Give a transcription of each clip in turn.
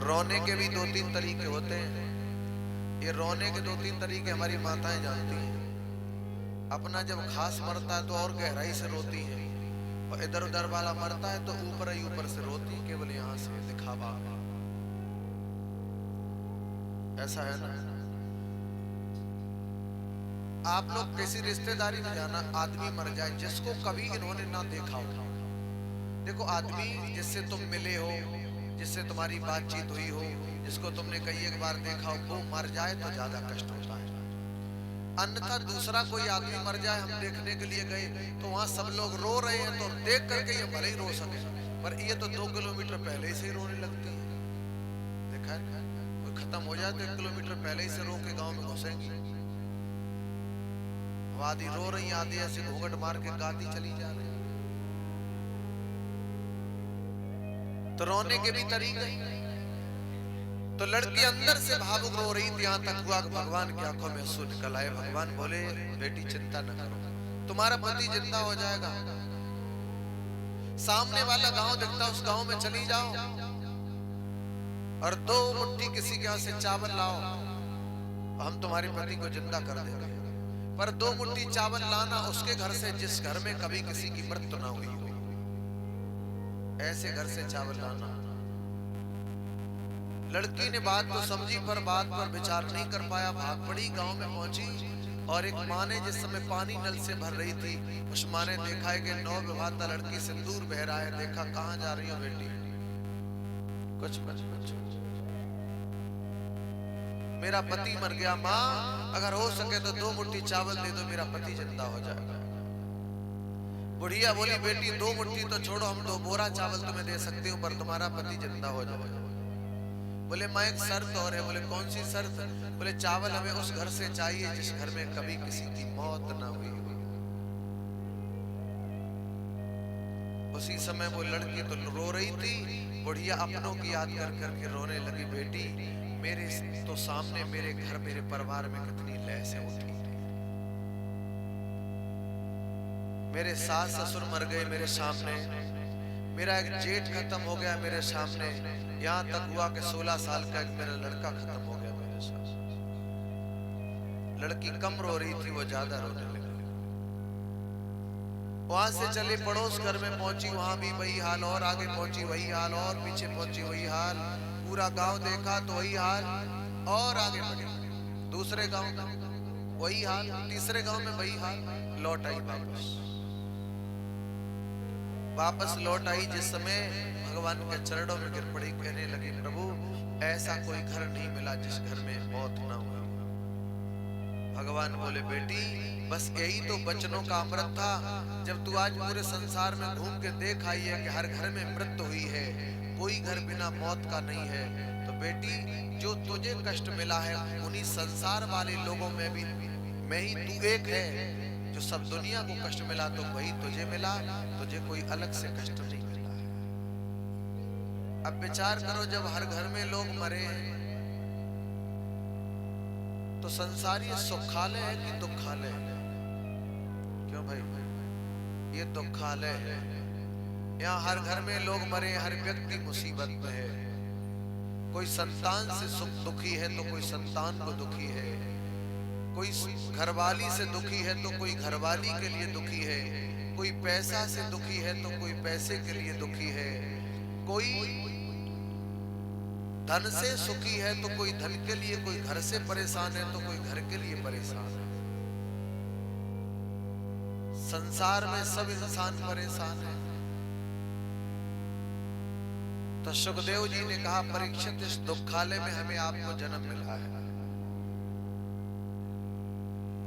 रोने के भी दो तीन तरीके होते हैं। ये रोने के दो तीन तरीके हमारी माताएं जानती हैं। अपना जब खास मरता है तो और गहराई से रोती है, और इधर उधर वाला मरता है तो ऊपर ही ऊपर से रोती, केवल यहाँ से दिखावा। ऐसा है ना। आप लोग किसी रिश्तेदारी में जाना, आदमी मर जाए जिसको कभी इन्होंने ना देखा हो। देखो, आदमी जिससे तुम मिले हो, जिससे तुम्हारी बातचीत हुई हो, जिसको तुमने कई एक बार देखा हो, वो मर जाए तो ज्यादा कष्ट होता है। अन्यथा दूसरा कोई आदमी मर जाए, हम देखने के लिए गए तो वहां सब लोग रो रहे हैं तो देख करके ये भले ही रो सके, पर ये तो 2 किलोमीटर पहले से ही रोने लगती है। देखा है, कोई खत्म हो जाए तो 1 किलोमीटर पहले ही से रो के गांव में घुसेंगी। आधी रो रही, आधी ऐसे घूंघट मार के गाती चली जा रही। तो रोने के भी तरीके। तो लड़की अंदर से भावुक रो रही थी, यहां तक हुआ कि भगवान की आंखों में आंसू निकल आए। भगवान बोले, बेटी चिंता न करो, तुम्हारा पति जिंदा हो जाएगा। सामने वाला गांव दिखता, उस गांव में चली जाओ और 2 मुट्ठी किसी के यहाँ से चावल लाओ, हम तुम्हारे पति को जिंदा कर देंगे। पर 2 मुट्ठी चावल लाना उसके घर से जिस घर में कभी किसी की मृत्यु ना हुई हो, ऐसे घर से चावल लाना। लड़की ने बात तो समझी, पर बात पर विचार नहीं कर पाया। भाग पड़ी, गांव में पहुंची और एक माँ ने जिस समय पानी नल से भर रही थी, उस माँ ने देखा है कि 9 विवाहिता लड़की सिंदूर बह रहा है। देखा, कहां जा रही हो बेटी? कुछ मेरा पति मर गया माँ, अगर हो सके तो 2 मुट्ठी चावल दे दो, मेरा पति जिंदा हो जाएगा। बुढ़िया बोली, बेटी 2 मुट्ठी तो छोड़ो, हम 2 बोरा चावल तुम्हें दे सकती हूँ, पर तुम्हारा पति जिंदा हो जाएगा। बोले, माँ एक शर्त और है। बोले, कौन सी शर्त? बोले, चावल हमें उस घर से चाहिए जिस घर में कभी किसी की मौत ना हुई हो। उसी समय वो लड़की तो रो रही थी, बुढ़िया अपनों की याद कर करके रोने लगी। बेटी, मेरे तो सामने मेरे घर, मेरे परिवार में कितनी लहसें उठी, मेरे सास ससुर मर गए मेरे सामने, मेरा एक जेठ खत्म हो गया मेरे सामने, यहाँ तक हुआ कि 16 साल का एक मेरा लड़का खत्म हो गया मेरे साथ। लड़की कम रो रही थी, वो ज्यादा रोने लगी। वहां से चले पड़ोस घर में पहुंची, वहां भी वही हाल, और आगे पहुंची वही हाल, और पीछे पहुंची वही हाल। पूरा गांव देखा तो वही हाल, और आगे बढ़े दूसरे गांव में वही हाल, तीसरे गांव में वही हाल। लौट आई वापस लौट आई। जिस समय भगवान के चरणों में गिर पड़ी, कहने लगी, प्रभु ऐसा कोई घर नहीं मिला जिस घर में मौत ना हो। भगवान बोले, बेटी बस यही तो बचनों का अमृत था। जब तू आज पूरे संसार में घूम के देख आई है कि हर घर में मृत्यु हुई है, कोई घर बिना मौत का नहीं है, तो बेटी जो तुझे कष्ट मिला है उन्हीं संसार वाले लोगों में भी मैं ही तू एक है। जो सब दुनिया को कष्ट मिला तो वही तुझे मिला, तुझे कोई अलग से कष्ट नहीं मिला है। अब विचार करो, जब हर घर में लोग मरे तो संसार ये सुखालय है कि दुखालय है? क्यों भाई, ये दुखालय है। यहाँ हर घर में लोग मरे, हर व्यक्ति मुसीबत में है। कोई संतान से सुख दुखी है तो कोई संतान को दुखी है, कोई घरवाली से दुखी है तो कोई घरवाली के लिए दुखी है, कोई पैसा से दुखी है तो कोई पैसे के लिए दुखी है, कोई धन से सुखी है तो कोई धन के लिए, कोई घर से परेशान है तो कोई घर के लिए परेशान है। संसार में सब इंसान परेशान है। तो सुखदेव जी ने कहा, परीक्षित इस दुखालय में हमें आपको जन्म मिला है।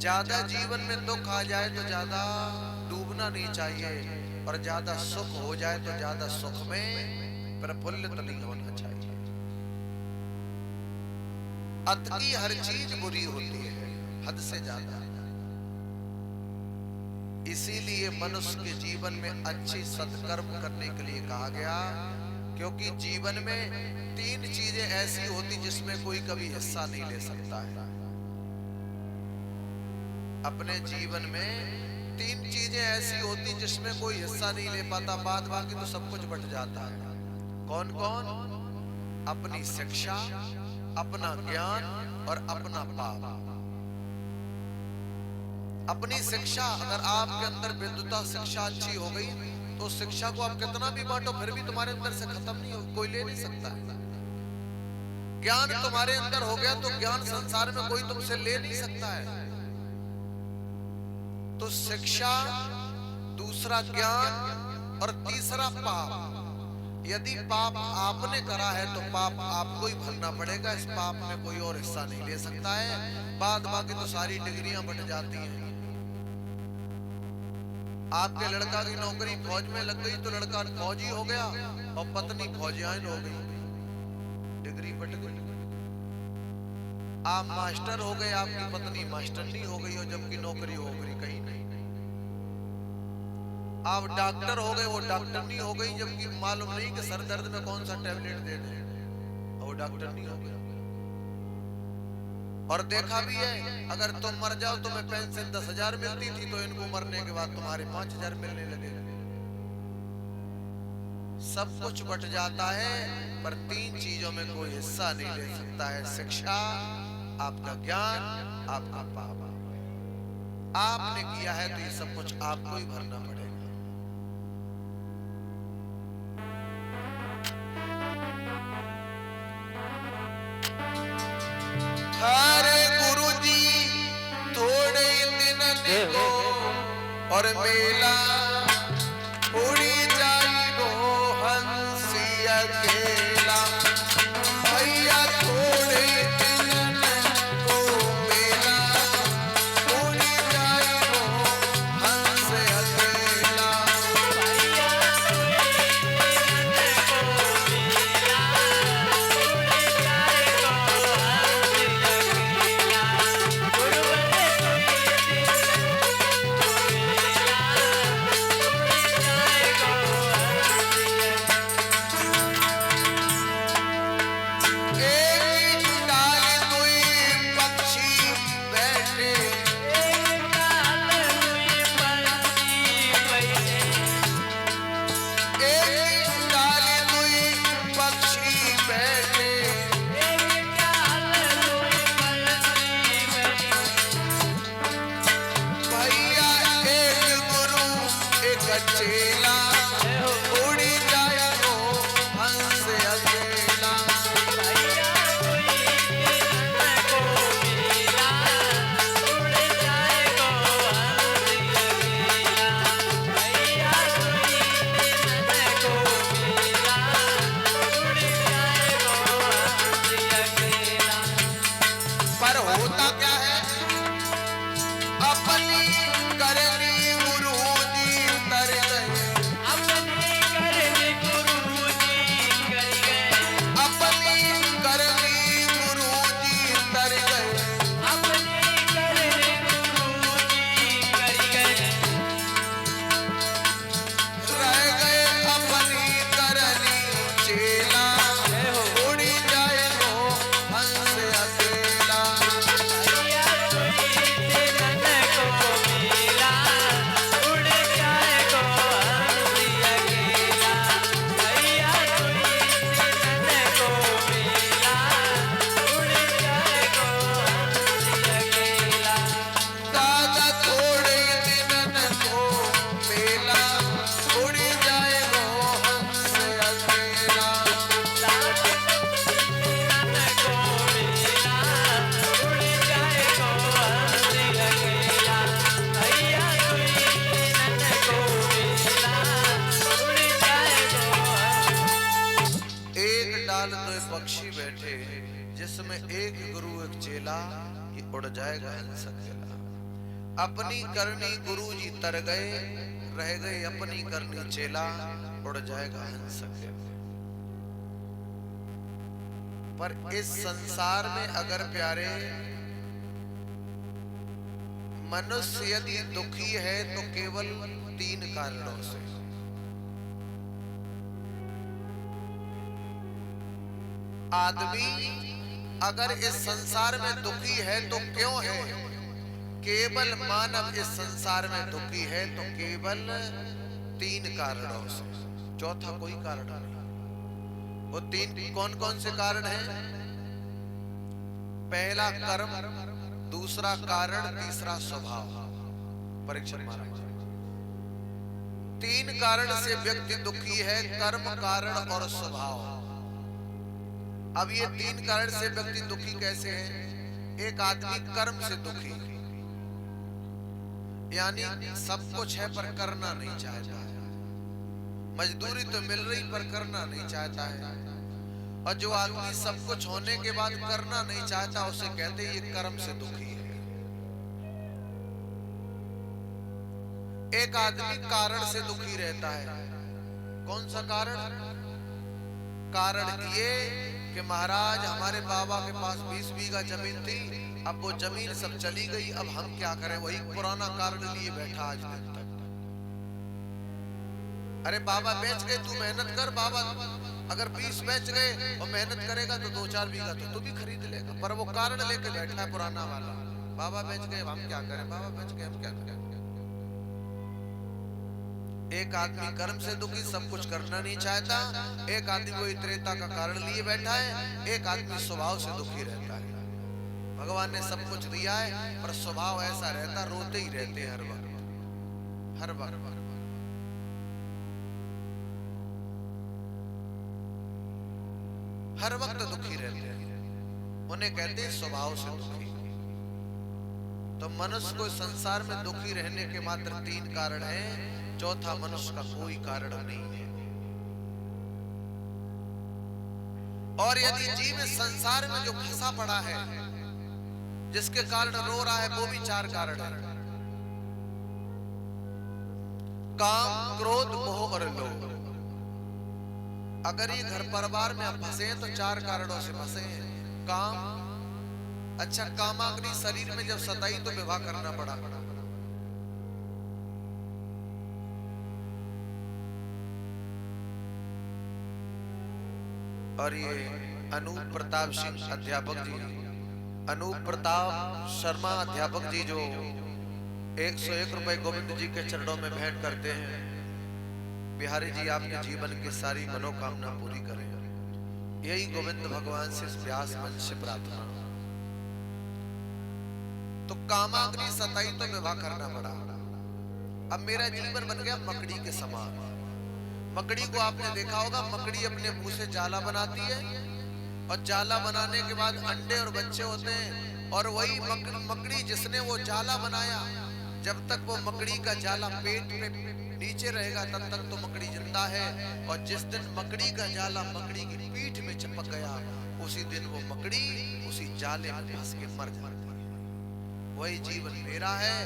ज्यादा जीवन में दुख आ जाए तो ज्यादा डूबना नहीं चाहिए, और ज्यादा सुख हो जाए तो ज्यादा सुख में प्रफुल्लित नहीं होना चाहिए। अत की हर चीज बुरी होती है, हद से ज्यादा। इसीलिए मनुष्य के जीवन में अच्छी सत्कर्म करने के लिए कहा गया, क्योंकि जीवन में 3 चीजें ऐसी होती जिसमें कोई कभी हिस्सा नहीं ले सकता है। अपने जीवन में 3 चीजें ऐसी होती जिसमें कोई हिस्सा नहीं ले पाता, बाद बाकी तो सब कुछ बट जाता है। कौन कौन? अपनी शिक्षा, अपना ज्ञान और अपना पाप। अपनी शिक्षा, अगर आपके अंदर विद्वता शिक्षा अच्छी हो गई तो शिक्षा को आप कितना भी बांटो फिर भी तुम्हारे अंदर से खत्म नहीं हो, कोई ले नहीं सकता है। ज्ञान तुम्हारे अंदर हो गया तो ज्ञान संसार में कोई तुमसे ले नहीं सकता है। तो शिक्षा, दूसरा ज्ञान और तीसरा पाप। यदि पाप आपने करा है तो पाप आपको ही भरना पड़ेगा, इस पाप में कोई और हिस्सा नहीं ले सकता है। बाद बाकी तो सारी डिग्रियां बट जाती हैं। आपके लड़का की नौकरी फौज में लग गई तो लड़का फौजी हो गया और पत्नी फौजियान हो गई, डिग्री बट गई। आप मास्टर हो गए, आपकी पत्नी मास्टरनी हो गई और जबकि नौकरी वोकरी कहीं नहीं। आप डॉक्टर हो गए, वो डॉक्टरनी हो गई जबकि मालूम नहीं कि सर दर्द में कौन सा टैबलेट दे दें, और डॉक्टरनी हो गई। और देखा भी है, अगर तुम मर जाओ तुम्हें पेंशन 10,000 मिलती थी तो इनको मरने के बाद तुम्हारे 5,000 मिलने लगे। सब कुछ बट जाता है पर 3 चीजों में कोई हिस्सा नहीं ले सकता है, शिक्षा, आपका ज्ञान, आपका पाप। आपने किया है तो ये सब कुछ आपको ही भरना पड़ेगा। हरे गुरु जी थोड़े दिन को और मेला उड़ी जाई गो हंसी अकेला। भैया थोड़े दिन को मेला उड़ी जाई गो हंस अकेला। चेला उड़ी जाए वो हंस अकेला। पर होता क्या है, अपनी करनी गुरु जी तर गए, अपनी करनी गुरु जी कर गए, अपनी करनी गुरु जी तर गए, अपनी करनी गुरु जी कर गए। रह गए अपनी करनी चेला उड़ी जाए वो हंस अकेला। पक्षी बैठे जिसमें एक गुरु एक चेला, ये उड़ जाएगा हंस अकेला। अपनी करनी गुरु जी तर गए, रह गए अपनी करनी चेला, उड़ जाएगा हंस अकेला। पर इस संसार में अगर प्यारे मनुष्य यदि दुखी है तो केवल 3 कारणों से। आदमी अगर इस संसार में दुखी है तो क्यों है? केवल मानव इस संसार में दुखी है तो केवल 3 कारणों से, चौथा कोई कारण नहीं। वो तीन कौन कौन से कारण हैं? पहला कर्म, दूसरा कारण, तीसरा स्वभाव। परीक्षण महाराज, तीन कारण से व्यक्ति दुखी है, कर्म, कारण और स्वभाव। अब ये तीन कारण से व्यक्ति दुखी कैसे है? एक आदमी कर्म से दुखी, यानी सब कुछ है पर करना नहीं चाहता है। मजदूरी तो मिल रही पर करना नहीं चाहता है। और जो आदमी सब कुछ होने के बाद करना नहीं चाहता, उसे कहते हैं ये कर्म से दुखी है। एक आदमी कारण से दुखी रहता है। कौन सा कारण? कारण ये कि महाराज हमारे बाबा के पास 20 बीघा जमीन थी, अब वो जमीन सब चली गई, अब हम क्या करें? वही पुराना कारण लिए बैठा आज दिन तक। अरे बाबा बेच गए, तू मेहनत कर। बाबा अगर 20 बेच गए और मेहनत करेगा तो 2-4 बीघा तो तू भी खरीद लेगा, पर वो कारण लेके बैठा है पुराना वाला। बाबा बेच गए, हम क्या करें? बाबा बेच गए, हम क्या करें? एक आदमी कर्म से दुखी, सब कुछ करना नहीं चाहता। एक आदमी कोई त्रेता का कारण लिए बैठा है। एक आदमी स्वभाव से दुखी रहता है। भगवान ने सब कुछ दिया है पर स्वभाव ऐसा रहता, रोते ही रहते हैं हर वक्त, हर वक्त। हर वक्त दुखी रहते हैं, उन्हें कहते हैं स्वभाव से दुखी। तो मनुष्य को संसार में दुखी रहने के मात्र 3 कारण हैं, चौथा मनुष्य का कोई कारण नहीं है। और यदि जीव संसार में जो फंसा पड़ा है, जिसके कारण रो रहा है, वो भी 4 कारण है। काम, क्रोध, मोह और लोभ। अगर ये घर परिवार में आप फंसे हैं तो 4 कारणों से फंसे हैं। काम, अच्छा कामाग्नि शरीर में जब सताई तो विवाह करना पड़ा। और ये अनूप प्रताप सिंह अध्यापक जी, अनूप प्रताप शर्मा अध्यापक जी, जो 101 रुपए गोविंद जी के चरणों में भेंट करते हैं। बिहारी जी आपके जीवन की सारी मनोकामना पूरी करें, यही गोविंद भगवान से व्यास मंच से प्रार्थना। तो कामाग्नि सताई तो विवाह करना पड़ा। अब मेरा जीवन बन गया मकड़ी के समान। मकड़ी को आपने देखा होगा, मकड़ी अपने मुंह से जाला बनाती है और जाला बनाने के बाद अंडे और बच्चे होते हैं। और वही मकड़ी जिसने वो जाला बनाया, जब तक वो मकड़ी का जाला पेट में नीचे रहेगा तब तक तो मकड़ी जिंदा है। और जिस दिन मकड़ी का जाला मकड़ी की पीठ में चिपक गया, उसी दिन वो मकड़ी उसी जाले में फंस के मर जाती है। वही जीवन मेरा है।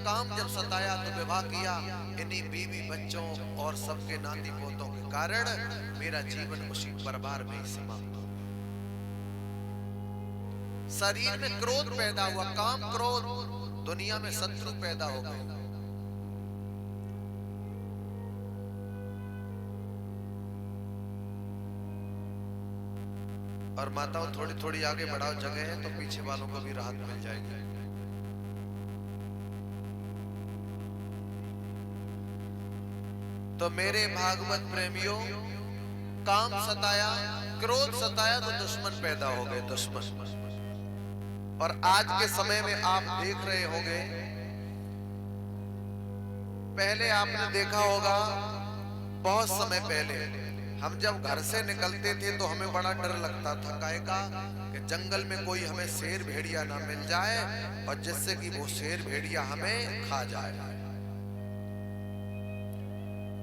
काम जब सताया तो विवाह किया, इन्हीं बीवी बच्चों और सबके नाती पोतों के कारण मेरा जीवन उसी परिवार में ही समाप्त हो। शरीर में क्रोध पैदा हुआ, काम, क्रोध, दुनिया में शत्रु पैदा हो गए। और माताओं थोड़ी थोड़ी आगे बढ़ाओ, जगह है तो पीछे वालों को भी राहत मिल जाएगी। तो मेरे भागवत प्रेमियों, काम सताया, क्रोध सताया तो दुश्मन पैदा हो गए, दुश्मन। और आज के समय में आप देख रहे होंगे, पहले आपने देखा होगा, बहुत समय पहले हम जब घर से निकलते थे तो हमें बड़ा डर लगता था। काहे का? कि जंगल में कोई हमें शेर भेड़िया ना मिल जाए और जिससे कि वो शेर भेड़िया हमें खा जाए।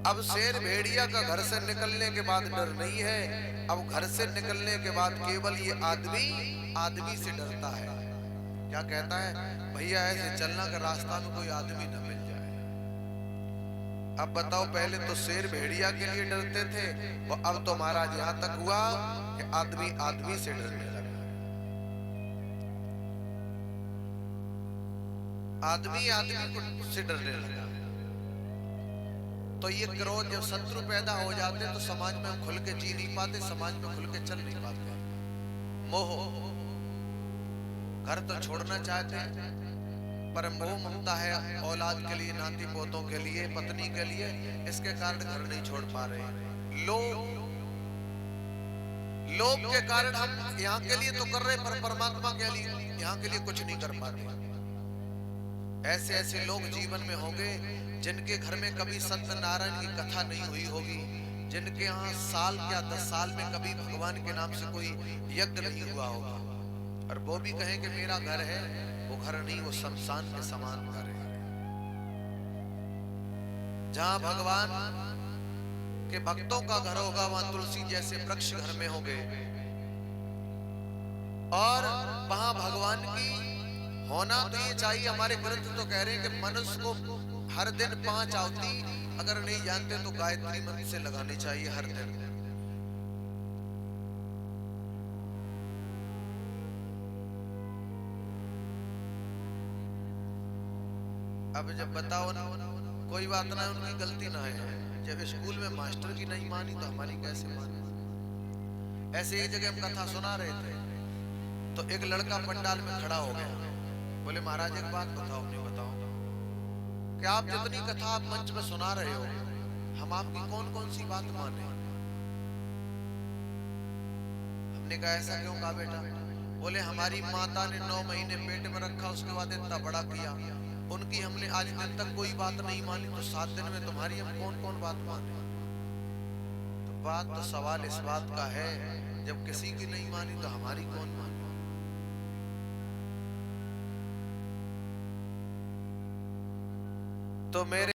अब शेर भेड़िया का घर से निकलने के बाद डर नहीं है। अब घर से निकलने के बाद केवल ये आदमी से डरता है। क्या कहता है? भैया ऐसे चलना का रास्ता में कोई आदमी न मिल जाए। अब बताओ, पहले तो शेर भेड़िया के लिए डरते थे और अब तो महाराज यहां तक हुआ कि आदमी से डरने लगा। आदमी से डरने लगा। तो ये क्रोध, जब शत्रु पैदा हो जाते तो समाज में हम खुल के जी नहीं पाते, समाज में खुल के चल नहीं पाते। मोह, घर तो छोड़ना चाहते हैं पर मोह ममता है औलाद के लिए, नाती पोतों के लिए, पत्नी के लिए, इसके कारण घर नहीं छोड़ पा रहे। लोभ, लोभ के कारण हम यहाँ के लिए तो कर रहे पर परमात्मा के लिए यहाँ के लिए कुछ नहीं कर पाते। ऐसे ऐसे लोग जीवन में होंगे जिनके घर में कभी सत्यनारायण की कथा नहीं हुई होगी, जिनके यहाँ साल या 10 साल में कभी भगवान के नाम से कोई यज्ञ नहीं हुआ होगा, और वो भी कहें कि मेरा घर है। वो घर नहीं, वो शमशान के समान घर है। जहां भगवान के भक्तों का घर होगा वहां तुलसी जैसे वृक्ष घर में होंगे, और वहां भगवान की होना तो ये चाहिए। हमारे ग्रंथ तो कह रहे हैं कि मनुष्य को हर दिन 5 आहुति, अगर नहीं जानते तो गायत्री मंत्र से लगानी चाहिए हर दिन। अब जब बताओ ना, कोई बात ना, उनकी गलती ना है। जब स्कूल में मास्टर की नहीं मानी तो हमारी कैसे मानी। ऐसे एक जगह हम कथा सुना रहे थे तो एक लड़का पंडाल में खड़ा हो गया, बोले महाराज एक बात बताओ। नहीं बताओ कि आप जितनी कथा आप मंच में सुना रहे हो, हम आपकी कौन कौन सी बात माने। हमने कहा ऐसा क्यों कहा बेटा? बोले हमारी माता ने 9 महीने पेट में रखा, उसके बाद इतना बड़ा किया, उनकी हमने आज दिन तक कोई बात नहीं मानी, तो 7 दिन में तुम्हारी हम कौन कौन बात माने। तो बात तो सवाल इस बात का है, जब किसी की नहीं मानी तो हमारी कौन मानी। तो मेरे